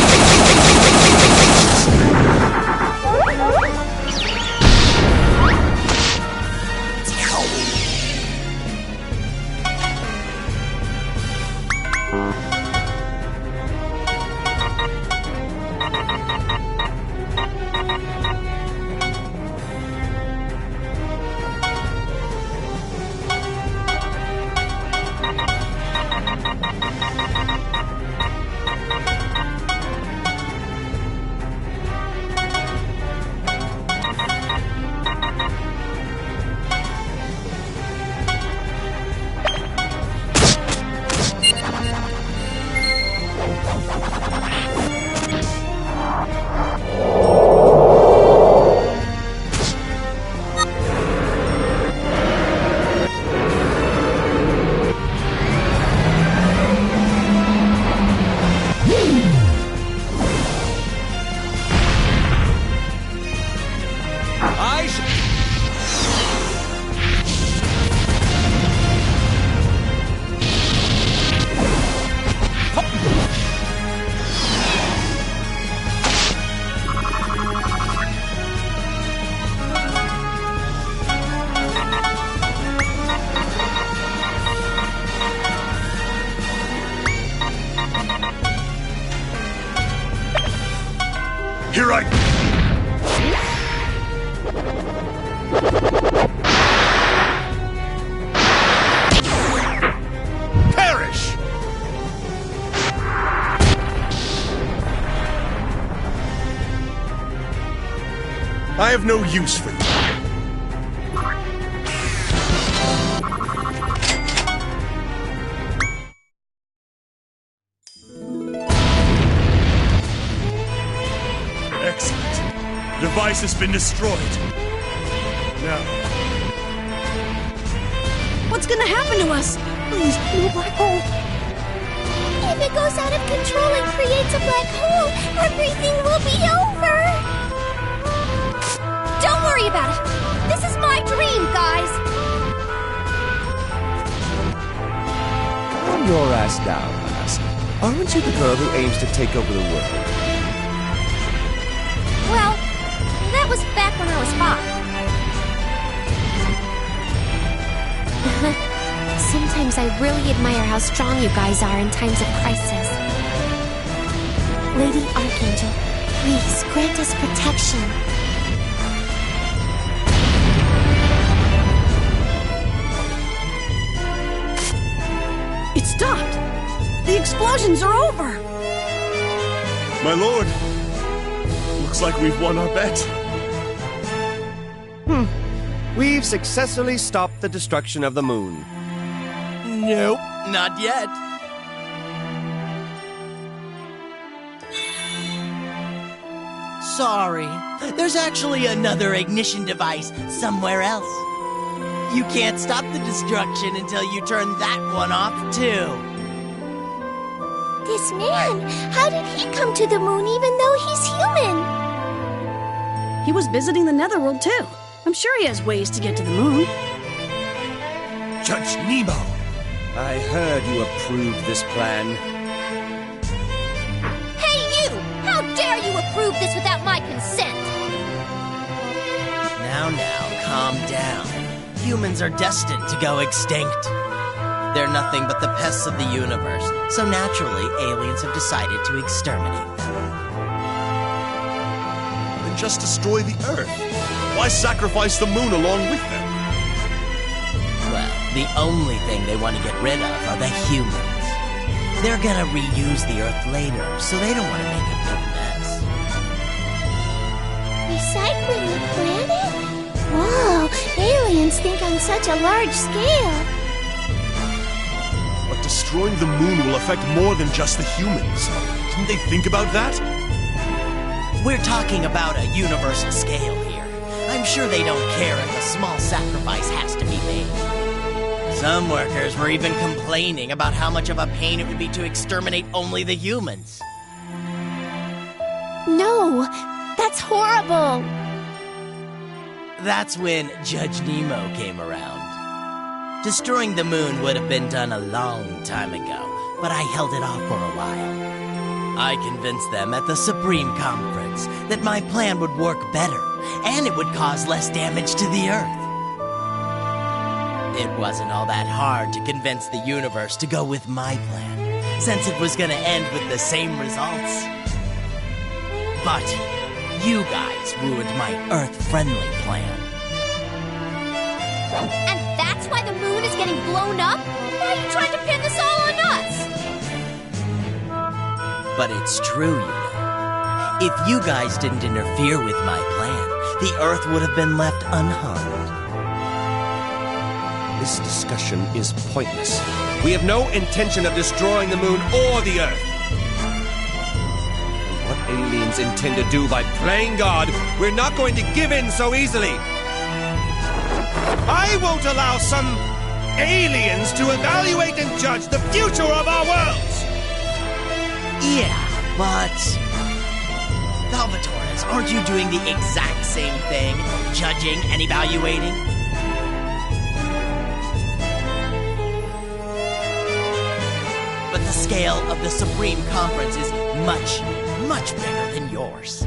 Perish! I have no use for you. Excellent. The device has been destroyed. Now, What's gonna happen to us? Please, no black hole. If it goes out of control and creates a black hole, everything will be over. Don't worry about it. This is my dream, guys. Calm your ass down, lass. Aren't you the girl who aims to take over the world? Well, that was back when I was 5. Sometimes I really admire how strong you guys are in times of crisis. Lady Archangel, please grant us protection. It stopped. The explosions are over. my lord, looks like we've won our bet. We've successfully stopped the destruction of the moon. Nope, not yet. Sorry, there's actually another ignition device somewhere else. You can't stop the destruction until you turn that one off, too. This man, how did he come to the moon even though he's human? He was visiting the Netherworld, too. I'm sure he has ways to get to the moon. Judge Nemo! I heard you approved this plan. Hey, you! How dare you approve this without my consent? Now, calm down. Humans are destined to go extinct. They're nothing but the pests of the universe, so naturally, aliens have decided to exterminate them. Then just destroy the Earth. Why sacrifice the moon along with them? Well, the only thing they want to get rid of are the humans. They're gonna reuse the Earth later, so they don't want to make a big mess. Recycling the planet? Whoa, aliens think on such a large scale. But destroying the moon will affect more than just the humans. Didn't they think about that? We're talking about a universal scale here. I'm sure they don't care if a small sacrifice has to be made. Some workers were even complaining about how much of a pain it would be to exterminate only the humans. No, that's horrible. That's when Judge Nemo came around. Destroying the moon would have been done a long time ago, but I held it off for a while. I convinced them at the Supreme Conference that my plan would work better, and it would cause less damage to the Earth. It wasn't all that hard to convince the universe to go with my plan, since it was gonna end with the same results. But you guys ruined my Earth-friendly plan. And that's why the moon is getting blown up? Why are you trying to pin this all on us? But it's true, you know. If you guys didn't interfere with my plan, the Earth would have been left unharmed. This discussion is pointless. We have no intention of destroying the moon or the Earth. And what aliens intend to do by playing God, we're not going to give in so easily. I won't allow some aliens to evaluate and judge the future of our worlds! Yeah, but... Salvatores, aren't you doing the exact same thing? Judging and evaluating? But the scale of the Supreme Conference is much, much bigger than yours.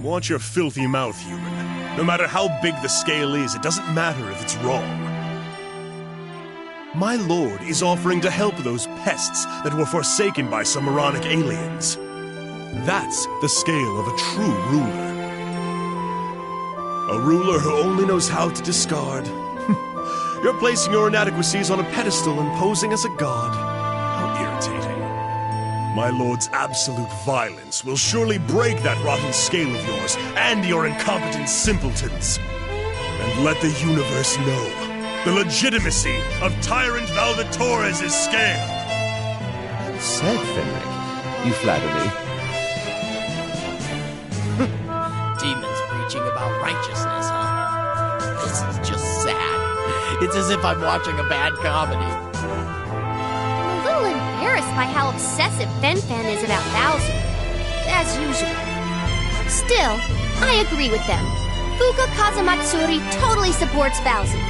Watch your filthy mouth, human. No matter how big the scale is, it doesn't matter if it's wrong. My lord is offering to help those pests that were forsaken by some moronic aliens. That's the scale of a true ruler. A ruler who only knows how to discard. You're placing your inadequacies on a pedestal and posing as a god. How irritating. My lord's absolute violence will surely break that rotten scale of yours and your incompetent simpletons. And let the universe know the legitimacy of Tyrant Valvatore's scale. Well said, Fenric. You flatter me. Demons preaching about righteousness, huh? This is just sad. It's as if I'm watching a bad comedy. I'm a little embarrassed by how obsessive Fen is about Bowser. As usual. Still, I agree with them. Fuka Kazumatsuri totally supports Bowsy.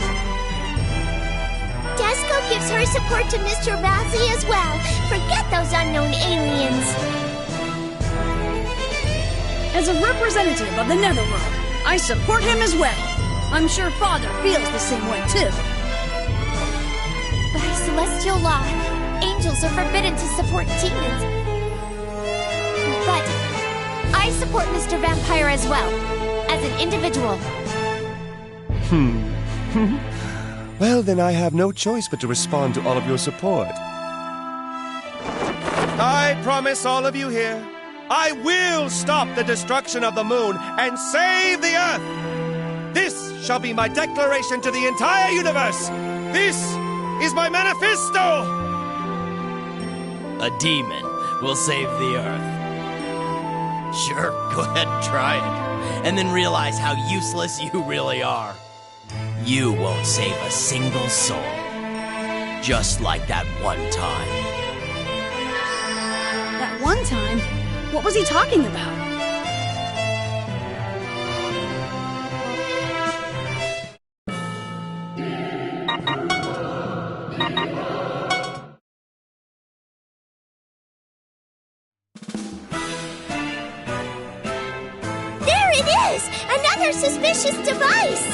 Desco gives her support to Mr. Bowsy as well. Forget those unknown aliens. As a representative of the Netherworld, I support him as well. I'm sure Father feels the same way, too. By celestial law, angels are forbidden to support demons. But I support Mr. Vampire as well, as an individual. Well, then I have no choice but to respond to all of your support. I promise all of you here, I will stop the destruction of the moon and save the Earth! This shall be my declaration to the entire universe! This is my manifesto! A demon will save the Earth. Sure, go ahead and try it. And then realize how useless you really are. You won't save a single soul. Just like that one time. That one time? What was he talking about? There it is! Another suspicious device!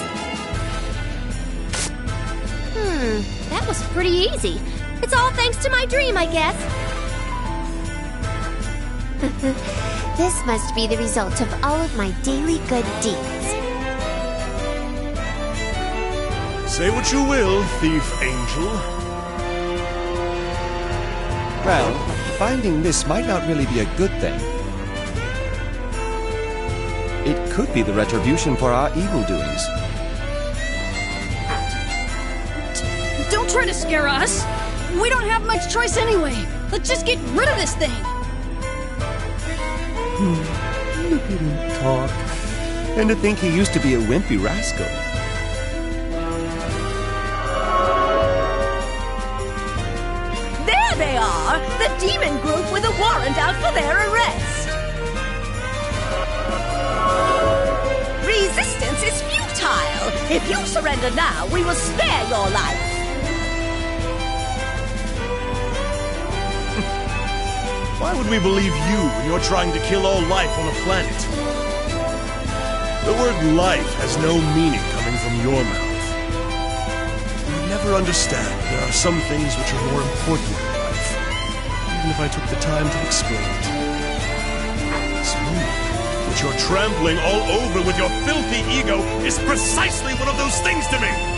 That was pretty easy. It's all thanks to my dream, I guess. This must be the result of all of my daily good deeds. Say what you will, thief angel. Well, finding this might not really be a good thing. It could be the retribution for our evil doings. Don't try to scare us! We don't have much choice anyway! Let's just get rid of this thing! Look at him talk. And to think he used to be a wimpy rascal. There they are! The demon group with a warrant out for their arrest! Resistance is futile! If you surrender now, we will spare your life! Why would we believe you when you're trying to kill all life on a planet? The word life has no meaning coming from your mouth. You would never understand that there are some things which are more important in life, even if I took the time to explain it. This moon, which you're trampling all over with your filthy ego, is precisely one of those things to me!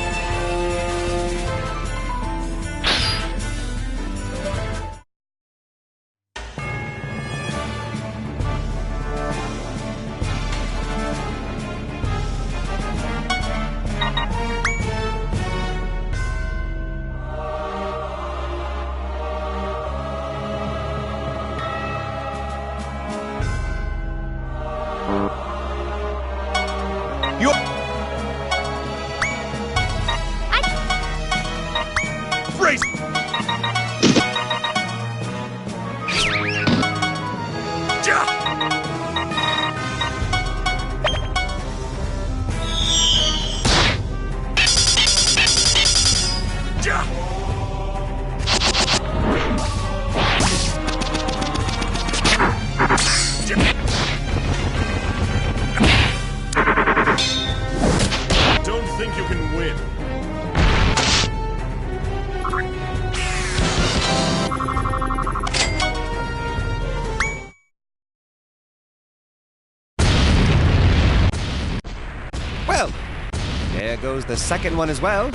there goes the second one as well.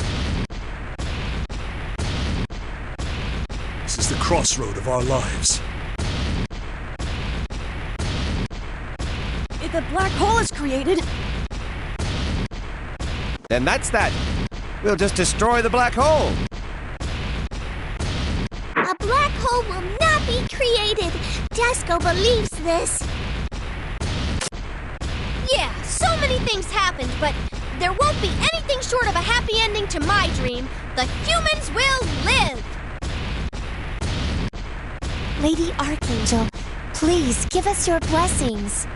This is the crossroad of our lives. If a black hole is created, Then that's that. We'll just destroy the black hole. A black hole will not be created. Desco believes this. Yeah, so many things happened, but there won't be anything short of a happy ending to my dream. The humans will live! Lady Archangel, please give us your blessings.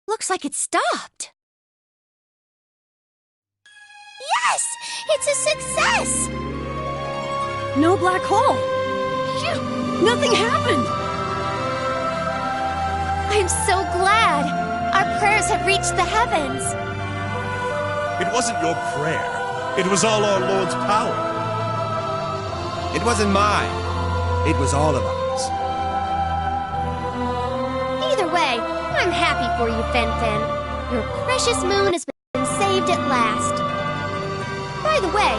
Looks like it stopped. Yes! It's a success! no black hole. Phew, nothing happened. I'm so glad. Our prayers have reached the heavens. It wasn't your prayer. It was all our Lord's power. It wasn't mine. It was all of ours. Either way, I'm happy for you, Fen. Your precious moon has been saved at last. By the way,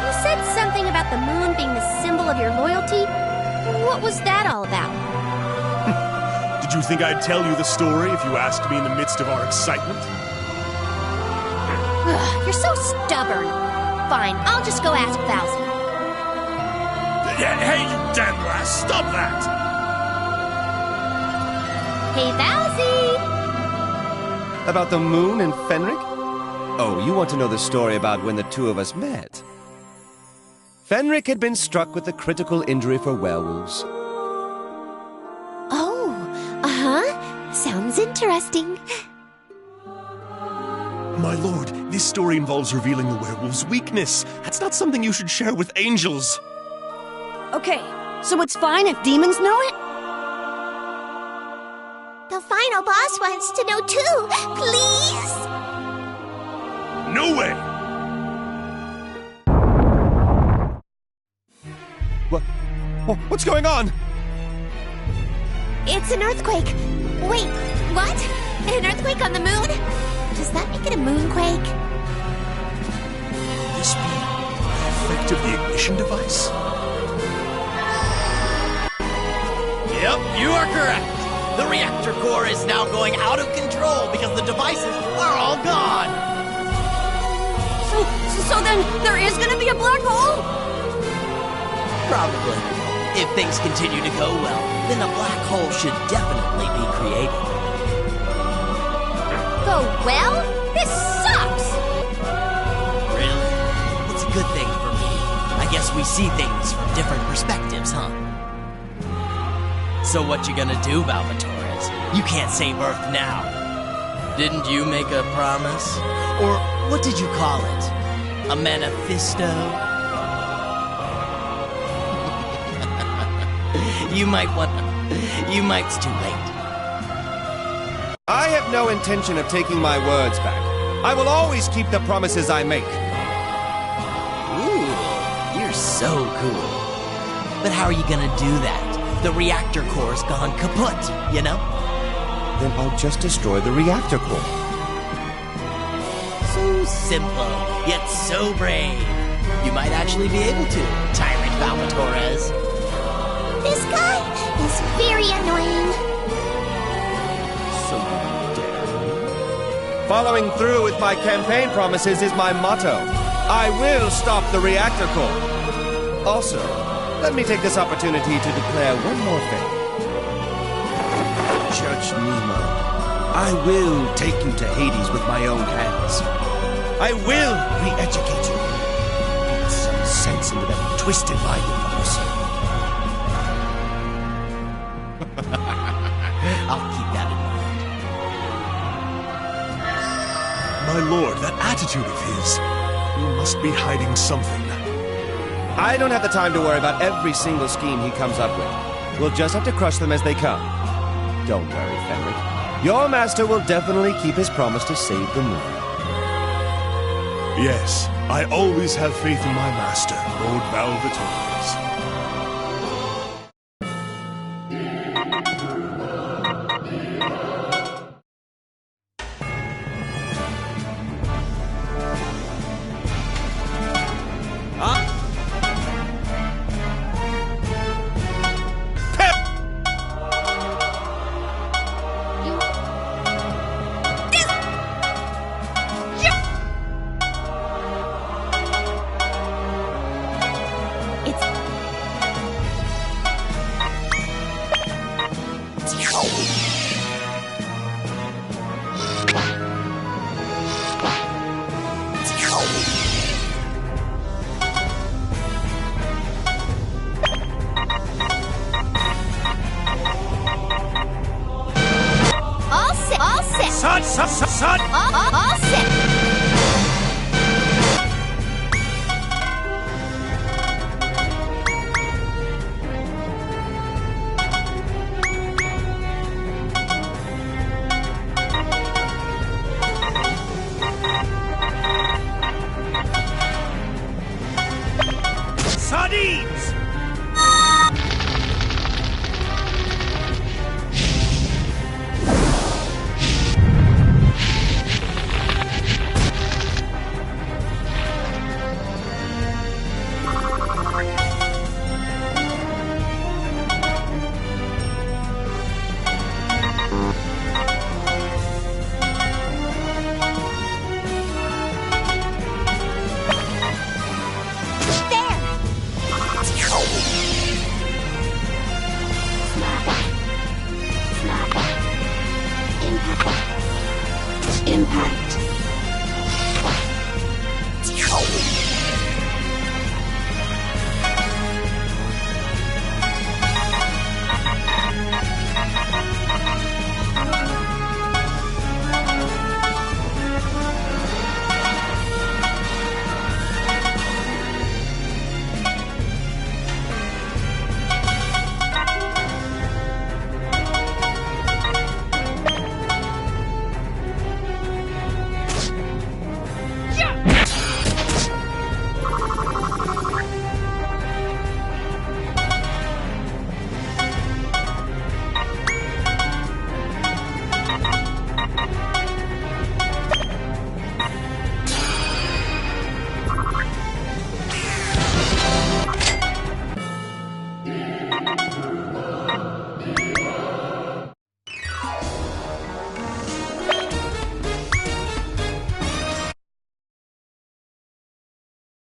you said something about the moon being the symbol of your loyalty. What was that all about? Did you think I'd tell you the story if you asked me in the midst of our excitement? Ugh, you're so stubborn. Fine, I'll just go ask Bowsy. Hey, you damn lass, stop that! Hey, Bowsy! About the moon and Fenric? Oh, you want to know the story about when the two of us met? Fenric had been struck with a critical injury for werewolves. Oh, sounds interesting. My lord, this story involves revealing the werewolf's weakness. That's not something you should share with angels. Okay, so it's fine if demons know it? The final boss wants to know too. Please? No way! What's going on? It's an earthquake. Wait, what? An earthquake on the moon? Does that make it a moonquake? Could this be the effect of the ignition device? Yep, you are correct. The reactor core is now going out of control because the devices are all gone. So then there is gonna be a black hole? Probably. If things continue to go well, then a black hole should definitely be created. Go well? This sucks! Really? It's a good thing for me. I guess we see things from different perspectives, huh? So what you gonna do, Valvatores? You can't save Earth now. Didn't you make a promise? Or what did you call it? A manifesto? You might, it's too late. I have no intention of taking my words back. I will always keep the promises I make. Ooh, you're so cool. But how are you gonna do that? The reactor core's gone kaput, you know? Then I'll just destroy the reactor core. So simple, yet so brave. You might actually be able to, Tyrant Valvatores. This guy is very annoying. So you dare me? Following through with my campaign promises is my motto. I will stop the reactor core. Also, let me take this opportunity to declare one more thing. Judge Nemo, I will take you to Hades with my own hands. I will re-educate you. Beat some sense into that twisted mind of yours. I'll keep that in mind. My lord, that attitude of his. He must be hiding something. I don't have the time to worry about every single scheme he comes up with. We'll just have to crush them as they come. Don't worry, Fenric. Your master will definitely keep his promise to save the moon. Yes, I always have faith in my master, Lord Valvatores. All set. Sardines!